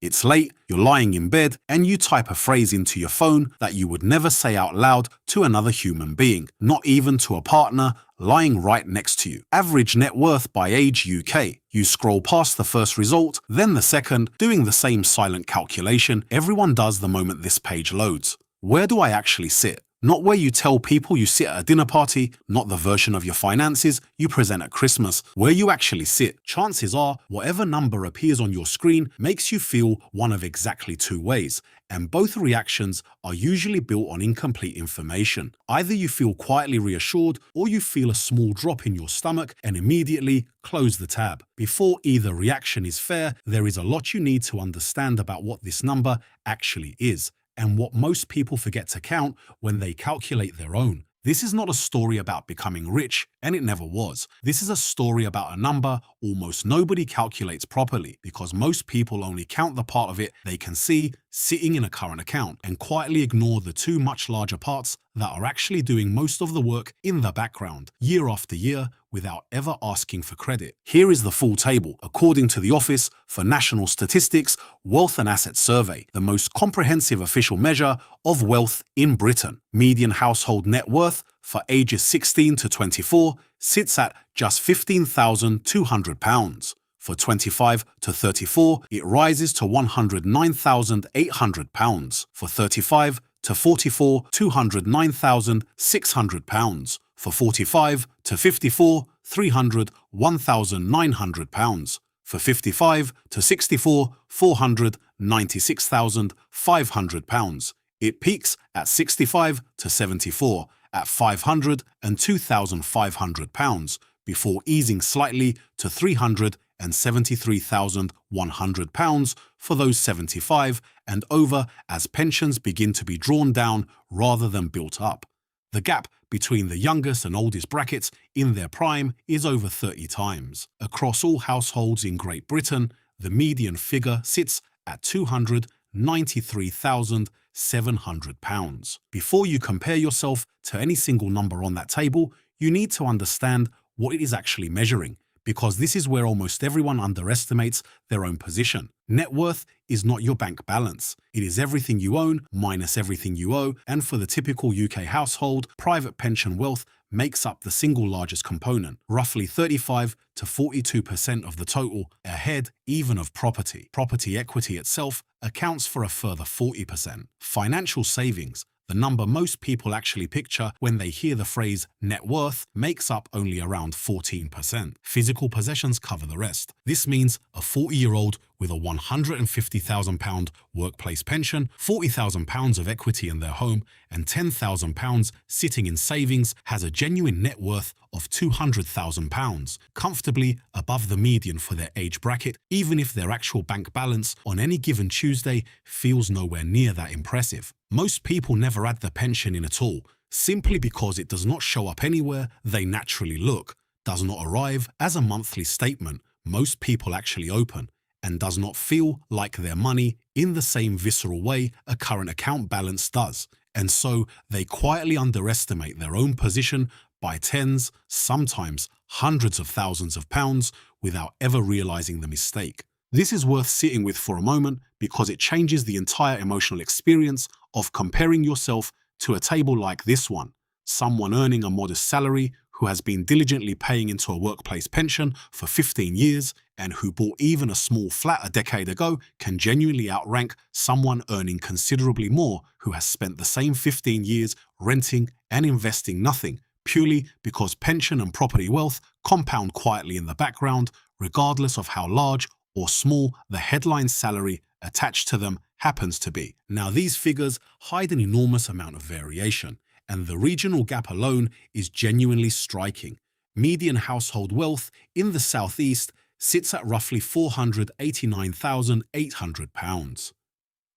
It's late, you're lying in bed, and you type a phrase into your phone that you would never say out loud to another human being, not even to a partner lying right next to you. Average net worth by age UK. You scroll past the first result, then the second, doing the same silent calculation everyone does the moment this page loads. Where do I actually sit? Not where you tell people you sit at a dinner party, not the version of your finances you present at Christmas. Where you actually sit, chances are whatever number appears on your screen makes you feel one of exactly two ways, and both reactions are usually built on incomplete information. Either you feel quietly reassured or you feel a small drop in your stomach and immediately close the tab. Before either reaction is fair, there is a lot you need to understand about what this number actually is, and what most people forget to count when they calculate their own. This is not a story about becoming rich, and it never was. This is a story about a number almost nobody calculates properly, because most people only count the part of it they can see sitting in a current account and quietly ignore the two much larger parts that are actually doing most of the work in the background, year after year, without ever asking for credit. Here is the full table, according to the Office for National Statistics Wealth and Assets Survey, the most comprehensive official measure of wealth in Britain. Median household net worth for ages 16 to 24 sits at just £15,200. For 25 to 34, it rises to £109,800. For 35 to 44, £209,600. For 45 to 54, £301,900. For 55 to 64, £496,500. It peaks at 65 to 74 at £502,500 before easing slightly to £373,100 for those 75 and over as pensions begin to be drawn down rather than built up. The gap between the youngest and oldest brackets in their prime is over 30 times. Across all households in Great Britain, the median figure sits at £293,700. Before you compare yourself to any single number on that table, you need to understand what it is actually measuring, because this is where almost everyone underestimates their own position. Net worth is not your bank balance. It is everything you own minus everything you owe, and for the typical UK household, private pension wealth makes up the single largest component, roughly 35 to 42% of the total, ahead even of property. Property equity itself accounts for a further 40%. Financial savings, the number most people actually picture when they hear the phrase net worth, makes up only around 14%. Physical possessions cover the rest. This means a 40-year-old with a £150,000 workplace pension, £40,000 of equity in their home, and £10,000 sitting in savings has a genuine net worth of £200,000, comfortably above the median for their age bracket, even if their actual bank balance on any given Tuesday feels nowhere near that impressive. Most people never add the pension in at all, simply because it does not show up anywhere they naturally look, does not arrive as a monthly statement most people actually open, and does not feel like their money in the same visceral way a current account balance does, and so they quietly underestimate their own position by tens, sometimes hundreds of thousands of pounds without ever realizing the mistake. This is worth sitting with for a moment because it changes the entire emotional experience of comparing yourself to a table like this one. Someone earning a modest salary who has been diligently paying into a workplace pension for 15 years and who bought even a small flat a decade ago can genuinely outrank someone earning considerably more who has spent the same 15 years renting and investing nothing, purely because pension and property wealth compound quietly in the background, regardless of how large or small the headline salary attached to them happens to be. Now, these figures hide an enormous amount of variation, and the regional gap alone is genuinely striking. Median household wealth in the southeast sits at roughly £489,800.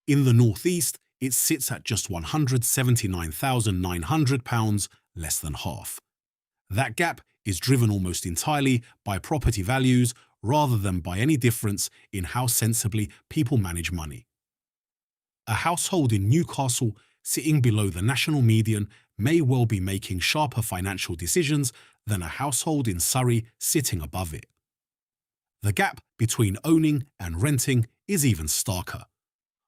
In the northeast, it sits at just £179,900, less than half. That gap is driven almost entirely by property values rather than by any difference in how sensibly people manage money. A household in Newcastle sitting below the national median may well be making sharper financial decisions than a household in Surrey sitting above it. The gap between owning and renting is even starker.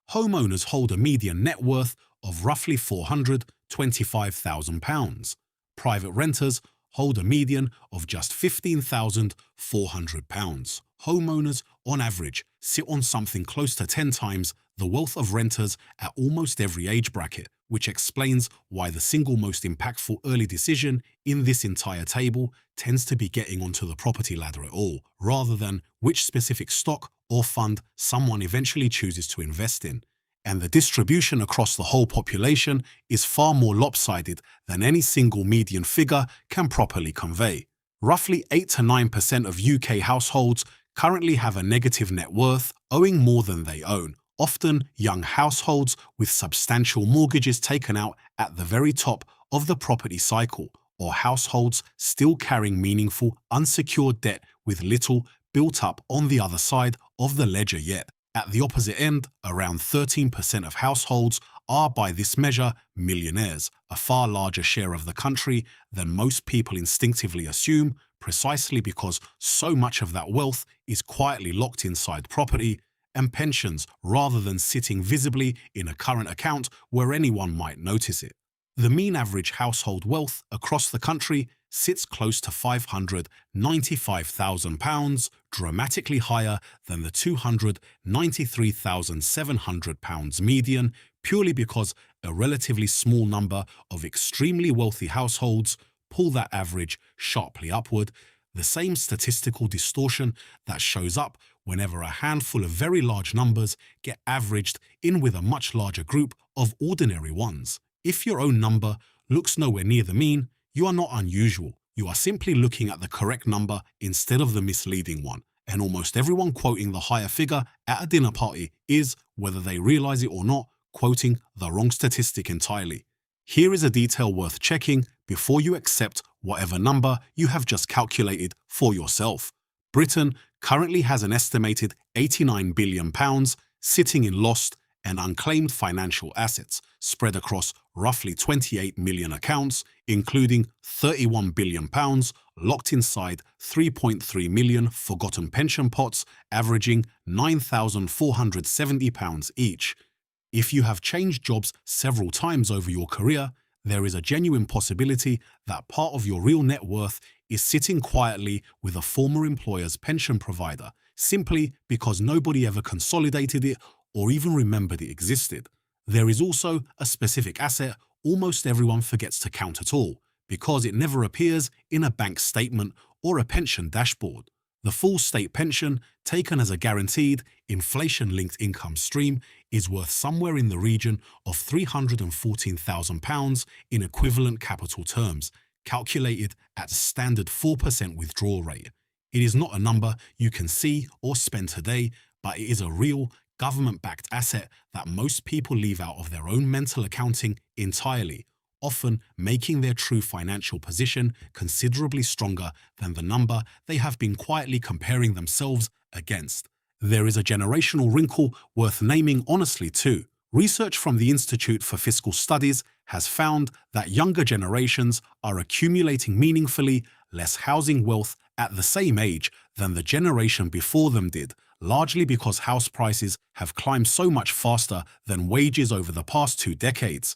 Homeowners hold a median net worth of roughly £425,000. Private renters hold a median of just £15,400. Homeowners, on average, sit on something close to 10 times the wealth of renters at almost every age bracket, which explains why the single most impactful early decision in this entire table tends to be getting onto the property ladder at all, rather than which specific stock or fund someone eventually chooses to invest in. And the distribution across the whole population is far more lopsided than any single median figure can properly convey. Roughly 8 to 9% of UK households currently have a negative net worth, owing more than they own, often young households with substantial mortgages taken out at the very top of the property cycle, or households still carrying meaningful unsecured debt with little built up on the other side of the ledger yet. At the opposite end, around 13% of households are by this measure millionaires, a far larger share of the country than most people instinctively assume, precisely because so much of that wealth is quietly locked inside property and pensions rather than sitting visibly in a current account where anyone might notice it. The mean average household wealth across the country sits close to £595,000, dramatically higher than the £293,700 median, purely because a relatively small number of extremely wealthy households pull that average sharply upward, the same statistical distortion that shows up whenever a handful of very large numbers get averaged in with a much larger group of ordinary ones. If your own number looks nowhere near the mean, you are not unusual. You are simply looking at the correct number instead of the misleading one. And almost everyone quoting the higher figure at a dinner party is, whether they realize it or not, quoting the wrong statistic entirely. Here is a detail worth checking before you accept whatever number you have just calculated for yourself. Britain currently has an estimated £89 billion sitting in lost and unclaimed financial assets spread across roughly 28 million accounts, including £31 billion locked inside 3.3 million forgotten pension pots, averaging £9,470 each. If you have changed jobs several times over your career, there is a genuine possibility that part of your real net worth is sitting quietly with a former employer's pension provider, simply because nobody ever consolidated it or even remembered it existed. There is also a specific asset almost everyone forgets to count at all, because it never appears in a bank statement or a pension dashboard. The full state pension, taken as a guaranteed, inflation-linked income stream, is worth somewhere in the region of £314,000 in equivalent capital terms, calculated at a standard 4% withdrawal rate. It is not a number you can see or spend today, but it is a real, government-backed asset that most people leave out of their own mental accounting entirely, often making their true financial position considerably stronger than the number they have been quietly comparing themselves against. There is a generational wrinkle worth naming honestly too. Research from the Institute for Fiscal Studies has found that younger generations are accumulating meaningfully less housing wealth at the same age than the generation before them did, largely because house prices have climbed so much faster than wages over the past 2 decades.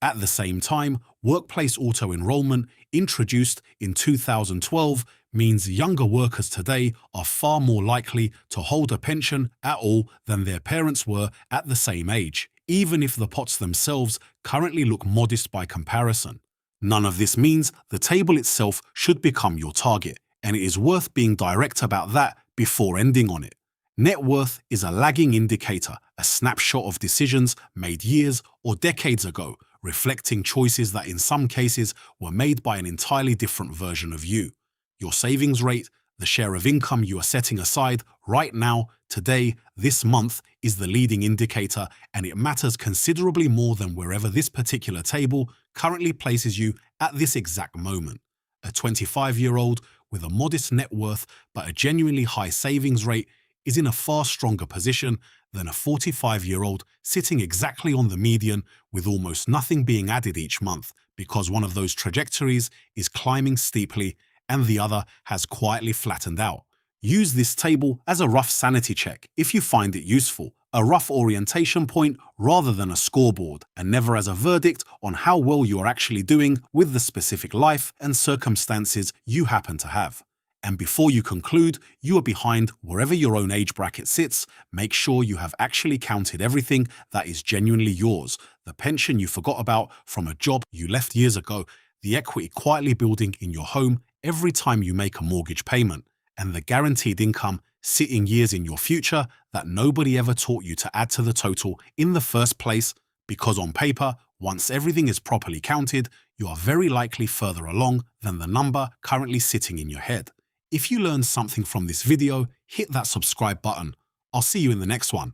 At the same time, workplace auto-enrollment, introduced in 2012, means younger workers today are far more likely to hold a pension at all than their parents were at the same age, even if the pots themselves currently look modest by comparison. None of this means the table itself should become your target, and it is worth being direct about that before ending on it. Net worth is a lagging indicator, a snapshot of decisions made years or decades ago, reflecting choices that in some cases were made by an entirely different version of you. Your savings rate, the share of income you are setting aside right now, today, this month, is the leading indicator, and it matters considerably more than wherever this particular table currently places you at this exact moment. A 25-year-old with a modest net worth but a genuinely high savings rate is in a far stronger position than a 45-year-old sitting exactly on the median with almost nothing being added each month, because one of those trajectories is climbing steeply and the other has quietly flattened out. Use this table as a rough sanity check if you find it useful, a rough orientation point rather than a scoreboard, and never as a verdict on how well you are actually doing with the specific life and circumstances you happen to have. And before you conclude you are behind wherever your own age bracket sits, make sure you have actually counted everything that is genuinely yours: the pension you forgot about from a job you left years ago, the equity quietly building in your home every time you make a mortgage payment, and the guaranteed income sitting years in your future that nobody ever taught you to add to the total in the first place, because on paper, once everything is properly counted, you are very likely further along than the number currently sitting in your head. If you learned something from this video, hit that subscribe button. I'll see you in the next one.